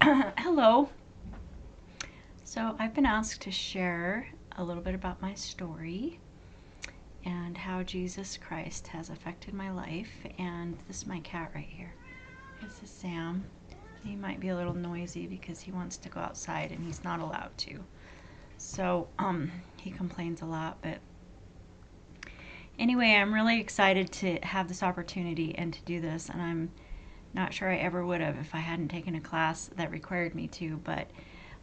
Hello. So, I've been asked to share a little bit about my story and how Jesus Christ has affected my life. And this is my cat right here. This is Sam. He might be a little noisy because he wants to go outside and he's not allowed to. So, he complains a lot. But anyway, I'm really excited to have this opportunity and to do this. And I'm not sure I ever would have if I hadn't taken a class that required me to. But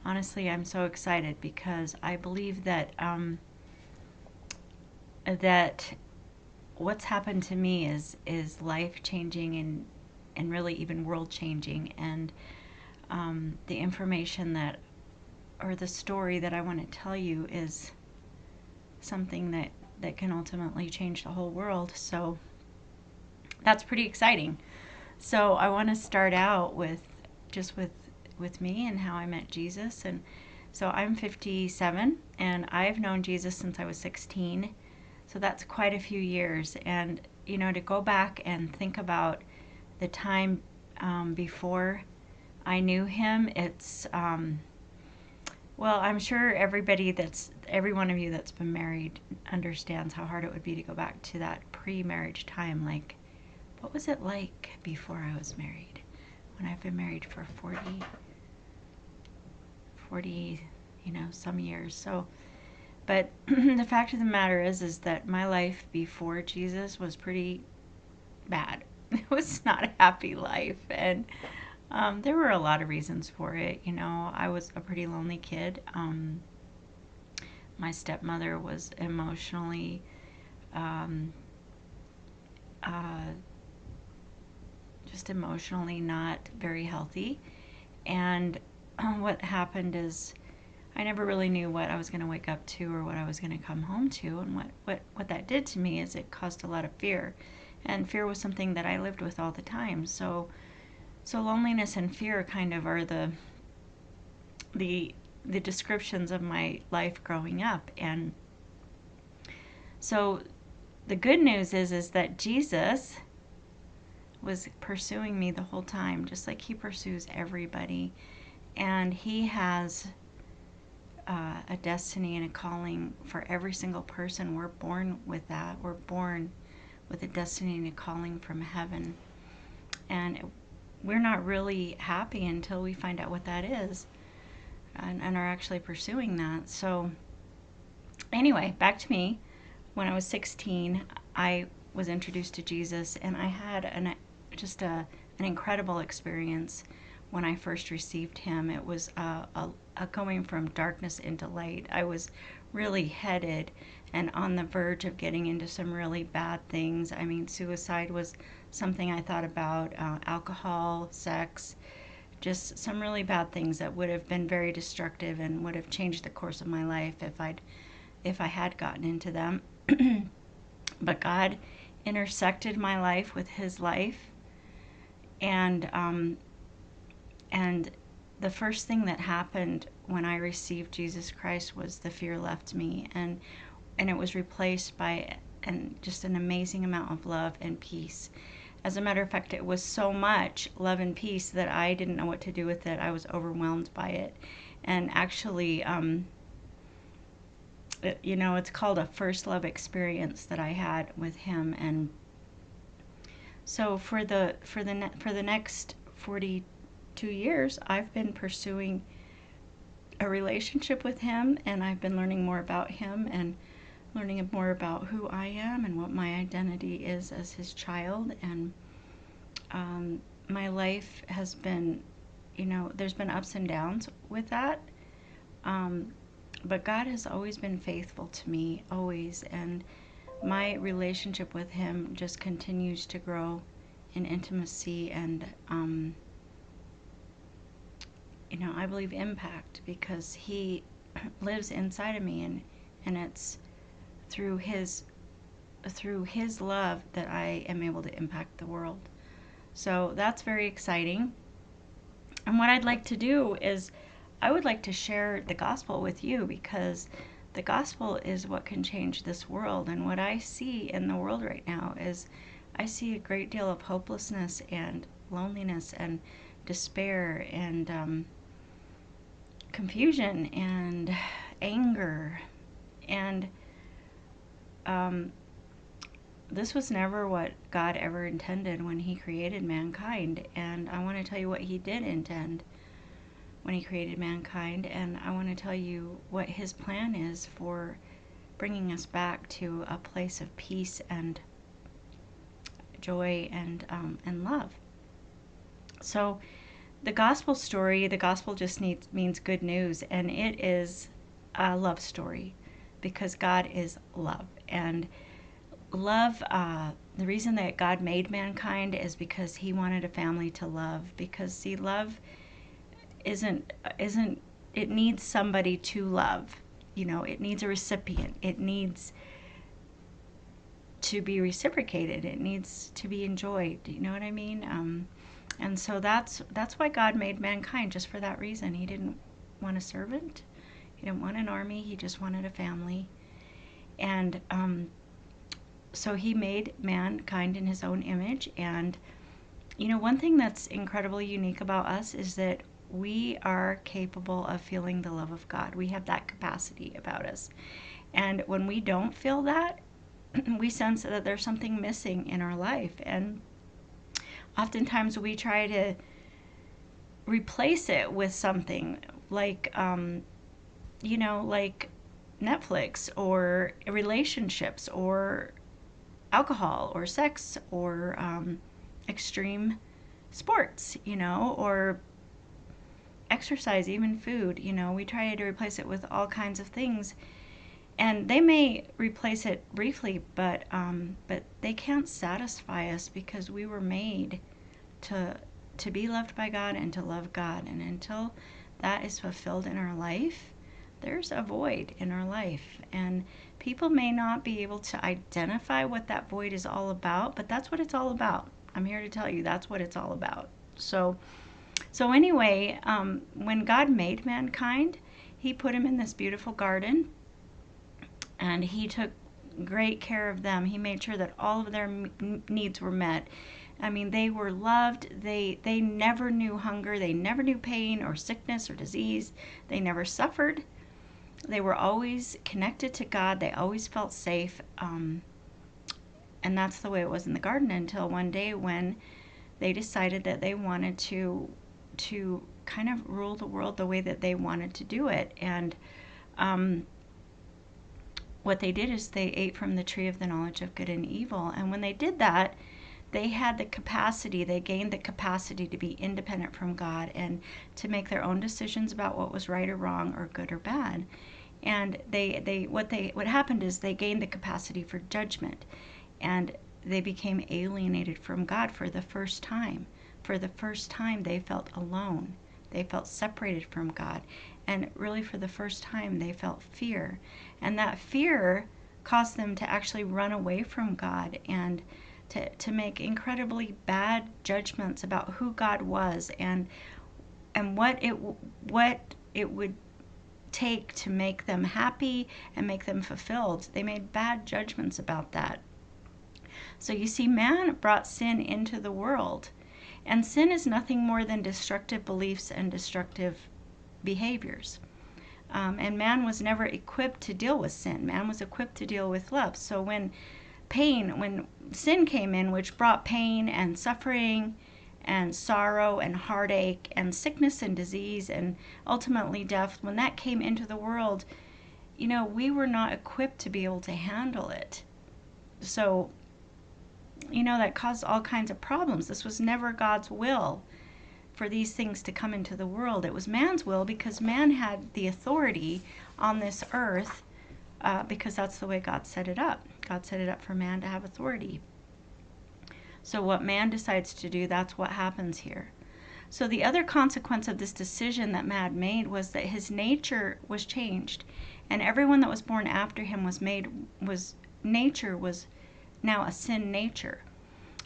honestly, I'm so excited because I believe that what's happened to me is life changing and really even world changing. And the information that or the story that I want to tell you is something that can ultimately change the whole world. So that's pretty exciting. So I want to start out with just with me and how I met Jesus. And so I'm 57 and I've known Jesus since I was 16. So that's quite a few years. And to go back and think about the time before I knew him, it's well, I'm sure every one of you that's been married understands how hard it would be to go back to that pre-marriage time. Like, what was it like before I was married? When I've been married for 40, some years. So, but the fact of the matter is that my life before Jesus was pretty bad. It was not a happy life, and there were a lot of reasons for it. I was a pretty lonely kid. My stepmother was um, uh, just emotionally not very healthy. And what happened is I never really knew what I was going to wake up to or what I was going to come home to. And what that did to me is it caused a lot of fear. And fear was something that I lived with all the time. So loneliness and fear kind of are the descriptions of my life growing up. And so the good news is that Jesus was pursuing me the whole time, just like he pursues everybody. And he has a destiny and a calling for every single person. We're born with that. We're born with a destiny and a calling from heaven. And we're not really happy until we find out what that is and are actually pursuing that. So, anyway, back to me. When I was 16, I was introduced to Jesus, and I had an incredible experience when I first received him. It was a going from darkness into light. I was really headed and on the verge of getting into some really bad things. I mean, suicide was something I thought about, alcohol, sex, just some really bad things that would have been very destructive and would have changed the course of my life if I had gotten into them. But God intersected my life with his life, and and the first thing that happened when I received Jesus Christ was the fear left me, and it was replaced by just an amazing amount of love and peace. As a matter of fact, it was so much love and peace that I didn't know what to do with it. I was overwhelmed by it. And actually, it's called a first love experience that I had with him. And so for the next 42 years, I've been pursuing a relationship with him, and I've been learning more about him and learning more about who I am and what my identity is as his child. And my life has been, there's been ups and downs with that. But God has always been faithful to me, always. And my relationship with him just continues to grow in intimacy and, I believe impact, because he lives inside of me, and it's through his love that I am able to impact the world. So that's very exciting. And what I'd like to do is I would like to share the gospel with you, because the gospel is what can change this world. And what I see in the world right now is I see a great deal of hopelessness and loneliness and despair and confusion and anger. And this was never what God ever intended when he created mankind. And I want to tell you what he did intend when he created mankind. And I want to tell you what his plan is for bringing us back to a place of peace and joy and love. So the gospel story, the gospel just means good news, and it is a love story because God is love. And love, the reason that God made mankind is because he wanted a family to love. Because see, love isn't it needs somebody to love. You know, it needs a recipient. It needs to be reciprocated. It needs to be enjoyed. You know what I mean? And so that's why God made mankind, just for that reason. He didn't want a servant. He didn't want an army. He just wanted a family. And so he made mankind in his own image. And, you know, one thing that's incredibly unique about us is that we are capable of feeling the love of God. We have that capacity about us. And when we don't feel that, we sense that there's something missing in our life. And oftentimes we try to replace it with something like, you know, like Netflix or relationships or alcohol or sex or extreme sports, you know, or exercise, even food. You know, we try to replace it with all kinds of things, and they may replace it briefly, but they can't satisfy us because we were made to be loved by God and to love God. And until that is fulfilled in our life, there's a void in our life. And people may not be able to identify what that void is all about, but that's what it's all about. I'm here to tell you that's what it's all about. So anyway, when God made mankind, he put him in this beautiful garden, and he took great care of them. He made sure that all of their needs were met. I mean, they were loved. They never knew hunger. They never knew pain or sickness or disease. They never suffered. They were always connected to God. They always felt safe. And that's the way it was in the garden until one day when they decided that they wanted to kind of rule the world the way that they wanted to do it. And what they did is they ate from the tree of the knowledge of good and evil. And when they did that, they had the capacity, they gained the capacity to be independent from God and to make their own decisions about what was right or wrong or good or bad. And what happened is they gained the capacity for judgment, and they became alienated from God for the first time. For the first time, they felt alone. They felt separated from God. And really, for the first time, they felt fear. And that fear caused them to actually run away from God and to make incredibly bad judgments about who God was and what it would take to make them happy and make them fulfilled. They made bad judgments about that. So you see, man brought sin into the world, and sin is nothing more than destructive beliefs and destructive behaviors. And man was never equipped to deal with sin. Man was equipped to deal with love. So when sin came in, which brought pain and suffering and sorrow and heartache and sickness and disease and ultimately death, when that came into the world, you know, we were not equipped to be able to handle it. So, you know, that caused all kinds of problems. This was never God's will for these things to come into the world. It was man's will because man had the authority on this earth because that's the way God set it up. God set it up for man to have authority. So what man decides to do, that's what happens here. So the other consequence of this decision that man made was that his nature was changed, and everyone that was born after him was now a sin nature.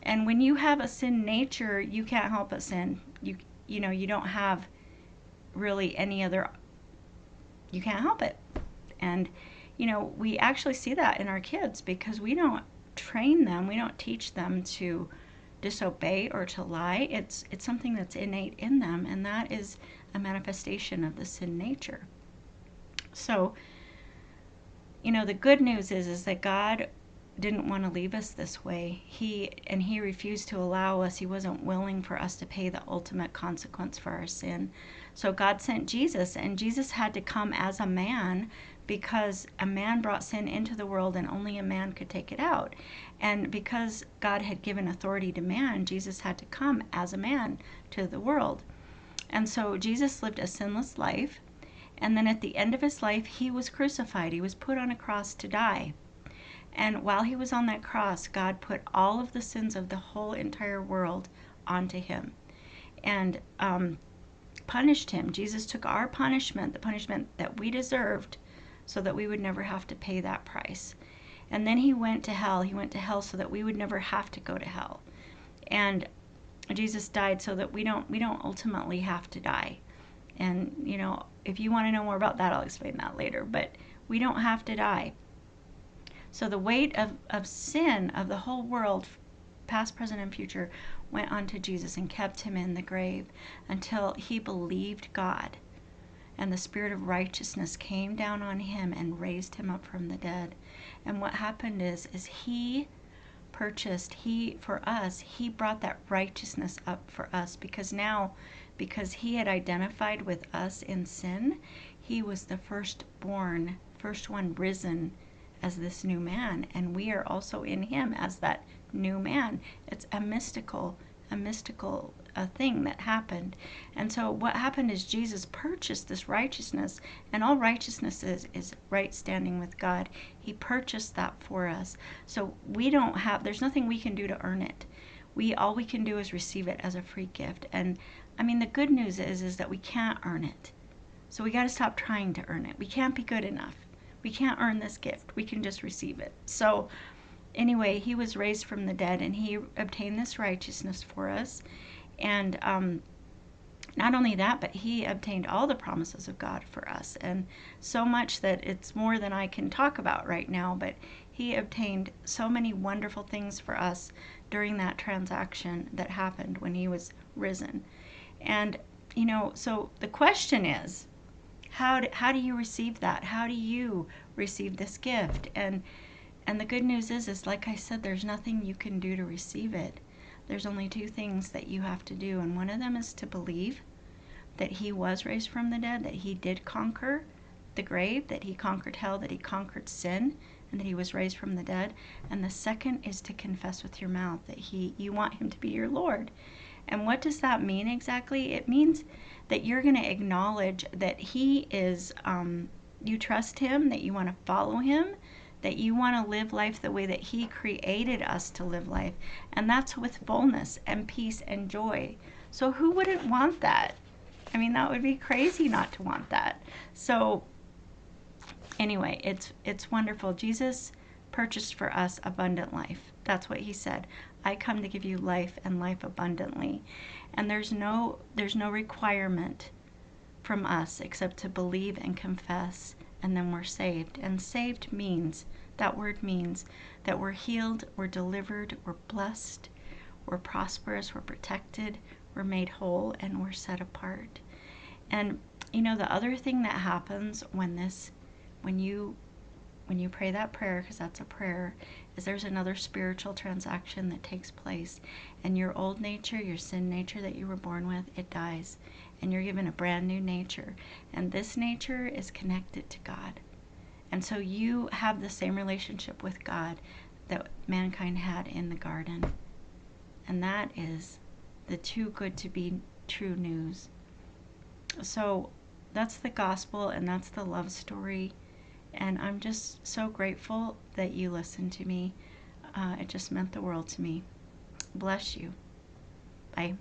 And when you have a sin nature, you can't help but sin. You know, you don't have really any other, you can't help it. And you know, we actually see that in our kids because we don't train them, we don't teach them to disobey or to lie. It's something that's innate in them, and that is a manifestation of the sin nature. So, the good news is that God didn't want to leave us this way. He refused to allow us. He wasn't willing for us to pay the ultimate consequence for our sin. So God sent Jesus, and Jesus had to come as a man because a man brought sin into the world and only a man could take it out. And because God had given authority to man, Jesus had to come as a man to the world. And so Jesus lived a sinless life. And then at the end of his life, he was crucified. He was put on a cross to die. And while he was on that cross, God put all of the sins of the whole entire world onto him and punished him. Jesus took our punishment, the punishment that we deserved, so that we would never have to pay that price. And then he went to hell. He went to hell so that we would never have to go to hell. And Jesus died so that we don't ultimately have to die. And, if you want to know more about that, I'll explain that later. But we don't have to die. So the weight of sin of the whole world, past, present, and future, went onto Jesus and kept him in the grave until he believed God. And the Spirit of righteousness came down on him and raised him up from the dead. And what happened is he purchased, for us, he brought that righteousness up for us, because he had identified with us in sin, he was the first one risen as this new man, and we are also in him as that new man. It's a mystical thing that happened. And so what happened is Jesus purchased this righteousness, and all righteousness is right standing with God. He purchased that for us. So there's nothing we can do to earn it. All we can do is receive it as a free gift. And the good news is that we can't earn it. So we got to stop trying to earn it. We can't be good enough. We can't earn this gift. We can just receive it. So anyway, he was raised from the dead, and he obtained this righteousness for us. And not only that, but he obtained all the promises of God for us. And so much that it's more than I can talk about right now. But he obtained so many wonderful things for us during that transaction that happened when he was risen. And, so the question is, how do you receive that? How do you receive this gift? And the good news is like I said, there's nothing you can do to receive it. There's only two things that you have to do, and one of them is to believe that he was raised from the dead, that he did conquer the grave, that he conquered hell, that he conquered sin, and that he was raised from the dead. And the second is to confess with your mouth that you want him to be your Lord. And what does that mean exactly? It means that you're going to acknowledge that he is, you trust him, that you want to follow him, that you want to live life the way that he created us to live life. And that's with fullness and peace and joy. So who wouldn't want that? That would be crazy not to want that. So anyway, it's wonderful. Jesus purchased for us abundant life. That's what he said. I come to give you life and life abundantly. And there's no requirement from us except to believe and confess, and then we're saved. And saved that word means that we're healed, we're delivered, we're blessed, we're prosperous, we're protected, we're made whole, and we're set apart. And the other thing that happens when you pray that prayer, because that's a prayer, is there's another spiritual transaction that takes place. And your old nature, your sin nature that you were born with, it dies. And you're given a brand new nature. And this nature is connected to God. And so you have the same relationship with God that mankind had in the garden. And that is the too good to be true news. So that's the gospel, and that's the love story. And I'm just so grateful that you listened to me. It just meant the world to me. Bless you. Bye.